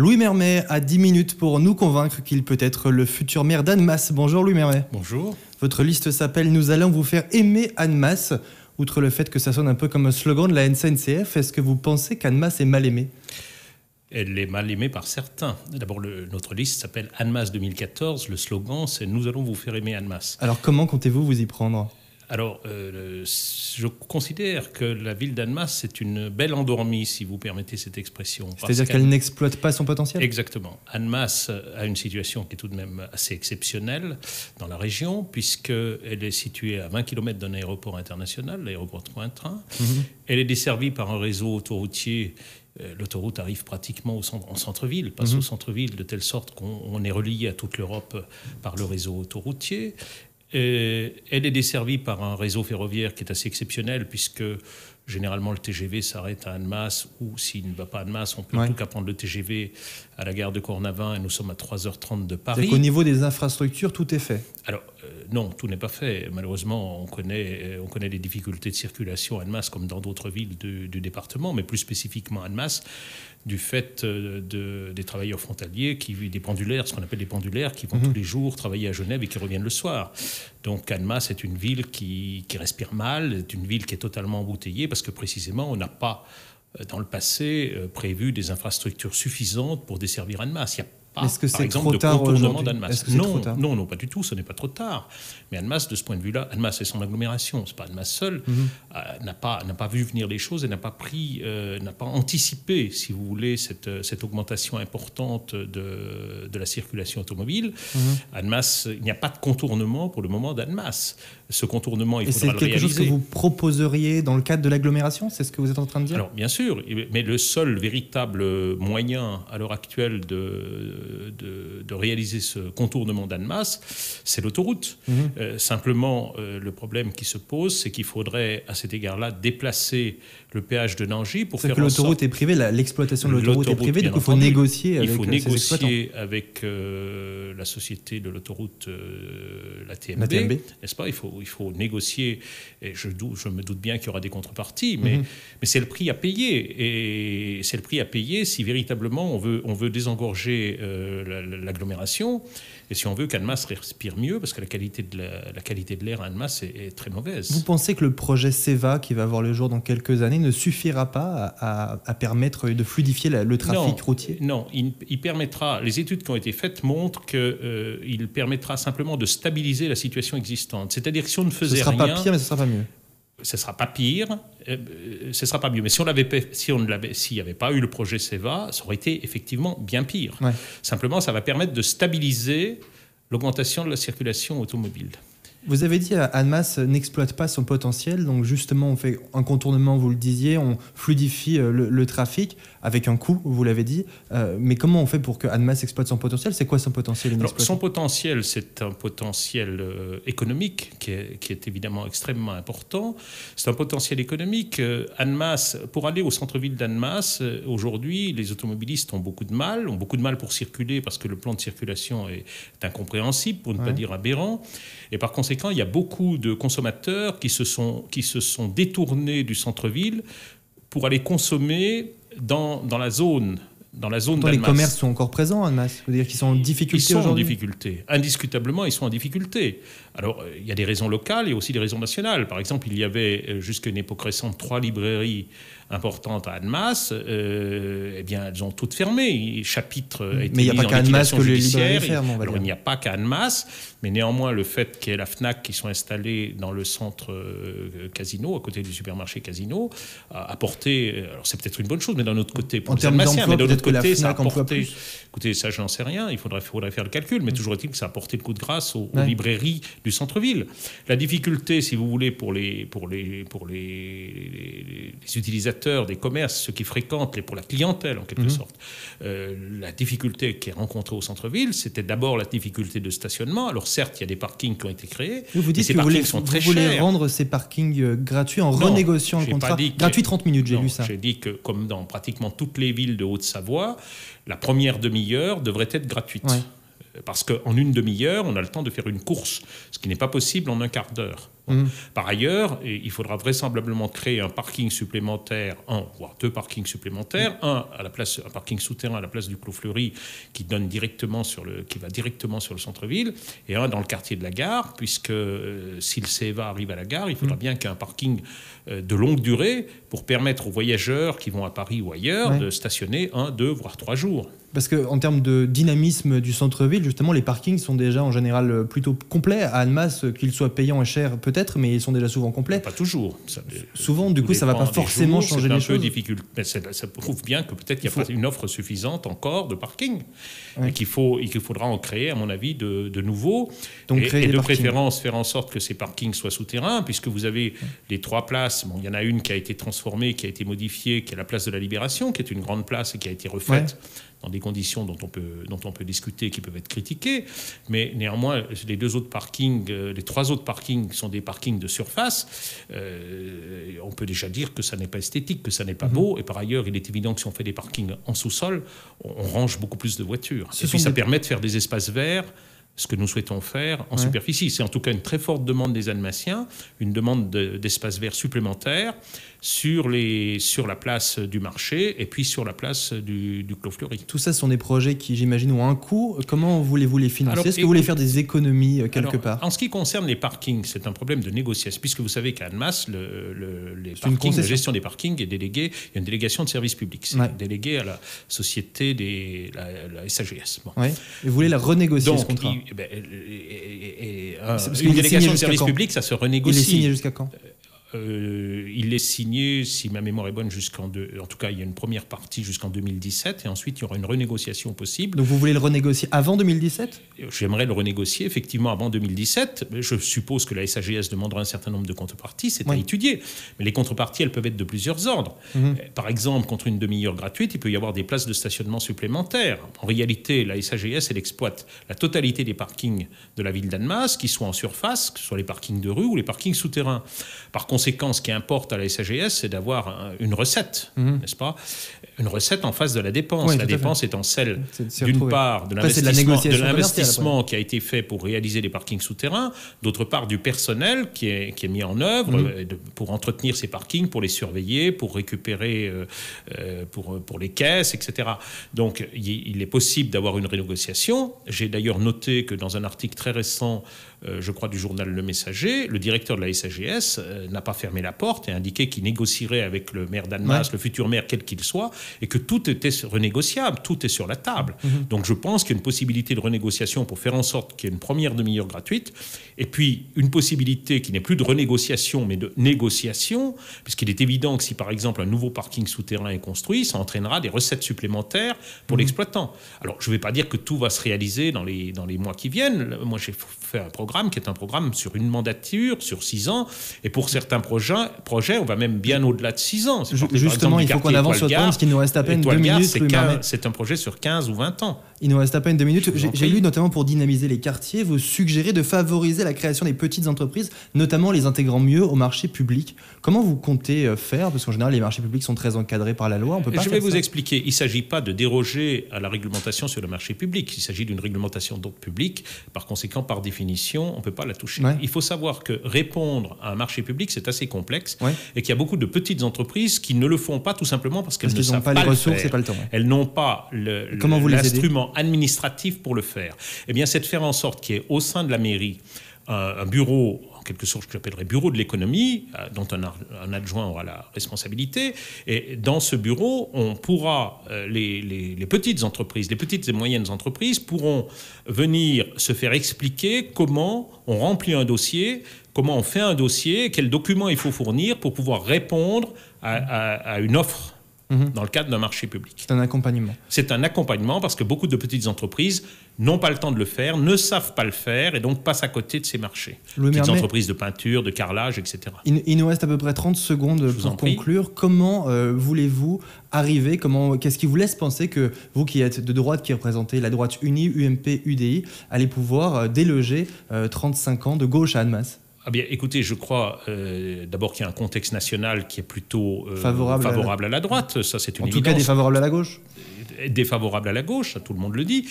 Louis Mermet a 10 minutes pour nous convaincre qu'il peut être le futur maire d'Annemasse. Bonjour Louis Mermet. Bonjour. Votre liste s'appelle « Nous allons vous faire aimer Annemasse ». Outre le fait que ça sonne un peu comme un slogan de la SNCF, est-ce que vous pensez qu'Annemasse est mal aimée ? Elle est mal aimée par certains. D'abord, notre liste s'appelle Annemasse 2014. Le slogan, c'est « Nous allons vous faire aimer Annemasse ». Alors comment comptez-vous vous y prendre ? Alors, je considère que la ville d'Annemasse, c'est une belle endormie, si vous permettez cette expression. C'est-à-dire qu'elle n'exploite pas son potentiel ? Exactement. Annemasse a une situation qui est tout de même assez exceptionnelle dans la région, puisqu'elle est située à 20 km d'un aéroport international, l'aéroport de Cointrin. Elle est desservie par un réseau autoroutier. L'autoroute arrive pratiquement en centre-ville, passe au centre-ville, de telle sorte qu'on est relié à toute l'Europe par le réseau autoroutier. Elle est desservie par un réseau ferroviaire qui est assez exceptionnel, puisque généralement le TGV s'arrête à Annemasse, ou s'il ne va pas à Annemasse, on peut en tout cas prendre le TGV à la gare de Cornavin, et nous sommes à 3h30 de Paris. C'est qu'au niveau des infrastructures, tout est fait. Alors, non, tout n'est pas fait. Malheureusement, on connaît les difficultés de circulation à Annemasse, comme dans d'autres villes du département, mais plus spécifiquement à Annemasse, du fait des travailleurs frontaliers, des pendulaires, ce qu'on appelle des pendulaires, qui vont tous les jours travailler à Genève et qui reviennent le soir. Donc Annemasse est une ville qui respire mal, est une ville qui est totalement embouteillée, parce que précisément, on n'a pas, dans le passé, prévu des infrastructures suffisantes pour desservir Annemasse. Il y a pas, Est-ce que c'est trop tard contournement d'Annemasse. Non, pas du tout, ce n'est pas trop tard. Mais Annemasse, de ce point de vue-là, Annemasse et son agglomération, c'est pas Annemasse seule, n'a pas vu venir les choses et n'a pas anticipé, si vous voulez, cette augmentation importante de la circulation automobile. Annemasse, il n'y a pas de contournement pour le moment d'Annemasse. Ce contournement, il faudra le réaliser. Et c'est quelque chose que vous proposeriez dans le cadre de l'agglomération ? C'est ce que vous êtes en train de dire ? Alors, bien sûr, mais le seul véritable moyen à l'heure actuelle de réaliser ce contournement d'Annemasse, c'est l'autoroute. Simplement, le problème qui se pose, c'est qu'il faudrait, à cet égard-là, déplacer le péage de Nangy pour faire en sorte... C'est que l'autoroute est privée, l'exploitation de l'autoroute est privée, donc il faut négocier avec ses exploitants. Il faut négocier avec la société de l'autoroute, la TMB, n'est-ce pas ? Il faut négocier, et je me doute bien qu'il y aura des contreparties, mais c'est le prix à payer. Et c'est le prix à payer si véritablement on veut désengorger l'agglomération, et si on veut qu'Annemasse respire mieux, parce que la qualité de l'air à Annemasse est très mauvaise. Vous pensez que le projet SEVA, qui va voir le jour dans quelques années, ne suffira pas à permettre de fluidifier le trafic routier ? Non, il permettra, les études qui ont été faites montrent qu'il permettra simplement de stabiliser la situation existante. C'est-à-dire que si on ne faisait rien... Ce ne sera pas pire, mais ce ne sera pas mieux. Ce ne sera pas pire, ce ne sera pas mieux. Mais s'il n'y avait pas eu le projet SEVA, ça aurait été effectivement bien pire. Ouais. Simplement, ça va permettre de stabiliser l'augmentation de la circulation automobile. Vous avez dit Annemasse n'exploite pas son potentiel, donc justement on fait un contournement, vous le disiez, on fluidifie le trafic avec un coût, vous l'avez dit, mais comment on fait pour que Annemasse exploite son potentiel ? C'est quoi son potentiel inexploité ? Alors, son potentiel, c'est un potentiel économique qui est évidemment extrêmement important. C'est un potentiel économique. Annemasse, pour aller au centre-ville d'Annemasse, aujourd'hui, les automobilistes ont beaucoup de mal pour circuler parce que le plan de circulation est incompréhensible, pour ne pas dire aberrant, et par conséquent, il y a beaucoup de consommateurs qui se sont détournés du centre-ville pour aller consommer dans la zone d'Annemasse. Les commerces sont encore présents à Annemasse, vous dire qu'ils sont en difficulté aujourd'hui ? Ils sont en difficulté. Indiscutablement, ils sont en difficulté. Alors, il y a des raisons locales et aussi des raisons nationales. Par exemple, il y avait jusqu'à une époque récente 3 librairies importantes à Annemasse. Eh bien, elles ont toutes fermé. Le chapitre a été mis en liquidation judiciaire. Mais il n'y a pas qu'à Annemasse que les librairies ferment, on va dire. Il n'y a pas qu'à Annemasse, mais néanmoins, le fait qu'il y ait la Fnac qui sont installés dans le centre Casino, à côté du supermarché Casino, a apporté... Alors, c'est peut-être une bonne chose, mais d'un autre côté, pour les Almaciens, mais d'un autre côté, ça a apporté... Écoutez, ça, je n'en sais rien. Il faudrait faire le calcul, mais toujours est-il que ça a apporté le coup de grâce aux librairies du centre-ville. La difficulté, si vous voulez, pour les utilisateurs des commerces, ceux qui fréquentent, pour la clientèle en quelque sorte, la difficulté qui est rencontrée au centre-ville, c'était d'abord la difficulté de stationnement. Alors certes, il y a des parkings qui ont été créés, vous dites que vous voulez rendre ces parkings gratuits en renégociant un contrat gratuit 30 minutes, j'ai lu ça. J'ai dit que, comme dans pratiquement toutes les villes de Haute-Savoie, la première demi-heure devrait être gratuite. Parce qu'en une demi-heure, on a le temps de faire une course, ce qui n'est pas possible en un quart d'heure. Par ailleurs, il faudra vraisemblablement créer un parking supplémentaire, voire 2 parkings supplémentaires, un parking souterrain à la place du Clos Fleury qui va directement sur le centre-ville, et un dans le quartier de la gare, puisque si le CEVA arrive à la gare, il faudra bien qu'il y ait un parking de longue durée pour permettre aux voyageurs qui vont à Paris ou ailleurs de stationner 1, 2, voire 3 jours. Parce qu'en termes de dynamisme du centre-ville, justement, les parkings sont déjà en général plutôt complets. À Annemasse, qu'ils soient payants et chers peut-être, mais ils sont déjà souvent complets. Pas toujours. Souvent, du coup, ça ne va pas forcément changer les choses. C'est un peu difficile. Mais ça prouve bien que peut-être qu'il n'y a pas une offre suffisante encore de parking. Et qu'il faudra en créer, à mon avis, de nouveaux. Donc, et de préférence, faire en sorte que ces parkings soient souterrains, puisque vous avez les 3 places. Bon, il y en a une qui a été transformée, qui a été modifiée, qui est la place de la Libération, qui est une grande place et qui a été refaite. Dans des conditions dont on peut discuter, qui peuvent être critiquées. Mais néanmoins, les 3 autres parkings sont des parkings de surface. On peut déjà dire que ça n'est pas esthétique, que ça n'est pas beau. Et par ailleurs, il est évident que si on fait des parkings en sous-sol, on range beaucoup plus de voitures. Et puis ça permet de faire des espaces verts, ce que nous souhaitons faire en superficie. C'est en tout cas une très forte demande des Annemassiens, une demande d'espaces verts supplémentaires sur la place du marché et puis sur la place du Clos Fleury. Tout ça, ce sont des projets qui, j'imagine, ont un coût. Comment voulez-vous les financer? Est-ce que vous voulez faire des économies quelque part? En ce qui concerne les parkings, c'est un problème de négociation, puisque vous savez qu'à Annemasse, la gestion des parkings est déléguée. Il y a une délégation de service public. C'est délégué à la société la SAGS. Bon. Et vous voulez la renégocier, ce contrat? Une délégation de service public, ça se renégocie. Il est signé jusqu'à quand? Il est signé, si ma mémoire est bonne, en tout cas, il y a une première partie jusqu'en 2017, et ensuite, il y aura une renégociation possible. Donc, vous voulez le renégocier avant 2017? J'aimerais le renégocier, effectivement, avant 2017. Je suppose que la SAGS demandera un certain nombre de contreparties, c'est à étudier. Mais les contreparties, elles peuvent être de plusieurs ordres. Par exemple, contre une demi-heure gratuite, il peut y avoir des places de stationnement supplémentaires. En réalité, la SAGS, elle exploite la totalité des parkings de la ville d'Annemasse, qu'ils soient en surface, que ce soit les parkings de rue ou les parkings souterrains. Par conséquent, ce qui importe à la SAGS, c'est d'avoir une recette, n'est-ce pas? Une recette en face de la dépense. La dépense étant celle, d'une part, de l'investissement qui a été fait pour réaliser les parkings souterrains, d'autre part, du personnel qui est mis en œuvre pour entretenir ces parkings, pour les surveiller, pour récupérer, pour les caisses, etc. Donc, il est possible d'avoir une renégociation. J'ai d'ailleurs noté que dans un article très récent, je crois du journal Le Messager, le directeur de la SAGS n'a pas fermé la porte et indiqué qu'il négocierait avec le maire d'Annemasse, le futur maire, quel qu'il soit, et que tout était renégociable, tout est sur la table. Donc je pense qu'il y a une possibilité de renégociation pour faire en sorte qu'il y ait une première demi-heure gratuite, et puis une possibilité qui n'est plus de renégociation, mais de négociation, puisqu'il est évident que si par exemple un nouveau parking souterrain est construit, ça entraînera des recettes supplémentaires pour l'exploitant. Alors je ne vais pas dire que tout va se réaliser dans les mois qui viennent. Moi j'ai fait un programme qui est un programme sur une mandature, sur 6 ans, et pour certains projets, on va même bien au-delà de 6 ans. Justement, il faut qu'on avance sur le temps, parce qu'il nous reste à peine 2 minutes. C'est un projet sur 15 ou 20 ans. Il nous reste à peine 2 minutes. J'ai lu notamment pour dynamiser les quartiers, vous suggérez de favoriser la création des petites entreprises, notamment les intégrant mieux au marché public. Comment vous comptez faire? Parce qu'en général, les marchés publics sont très encadrés par la loi. On peut pas Je vais vous expliquer. Il ne s'agit pas de déroger à la réglementation sur le marché public. Il s'agit d'une réglementation d'ordre public. Par conséquent, par définition, on ne peut pas la toucher. Il faut savoir que répondre à un marché public, c'est assez complexe et qu'il y a beaucoup de petites entreprises qui ne le font pas tout simplement parce qu'elles ne savent pas les le ressources faire. Et pas le temps. Elles n'ont pas l'instrument administratif pour le faire. Eh bien, c'est de faire en sorte qu'il y ait au sein de la mairie un bureau, en quelque sorte, que j'appellerais bureau de l'économie, dont un adjoint aura la responsabilité. Et dans ce bureau, on pourra, les petites entreprises, les petites et moyennes entreprises pourront venir se faire expliquer comment on remplit un dossier, comment on fait un dossier, quels documents il faut fournir pour pouvoir répondre à une offre dans le cadre d'un marché public. C'est un accompagnement. C'est un accompagnement parce que beaucoup de petites entreprises n'ont pas le temps de le faire, ne savent pas le faire et donc passent à côté de ces marchés. Petites entreprises de peinture, de carrelage, etc. Il nous reste à peu près 30 secondes pour conclure. Comment voulez-vous arriver, qu'est-ce qui vous laisse penser que vous qui êtes de droite, qui représentez la droite unie, UMP, UDI, allez pouvoir déloger 35 ans de gauche à Annemasse? Ah bien, écoutez, je crois d'abord qu'il y a un contexte national qui est plutôt favorable à la droite. Ça, c'est une évidence. En tout cas, défavorable à la gauche. défavorable à la gauche, ça, tout le monde le dit.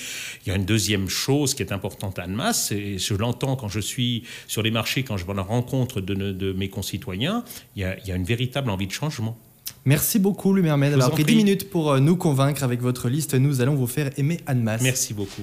Il y a une deuxième chose qui est importante à Annemasse, et je l'entends quand je suis sur les marchés, quand je vais à la rencontre de mes concitoyens, il y a une véritable envie de changement. Merci beaucoup, Louis Mermel. Alors, après 10 minutes pour nous convaincre avec votre liste, nous allons vous faire aimer Annemasse. Merci beaucoup.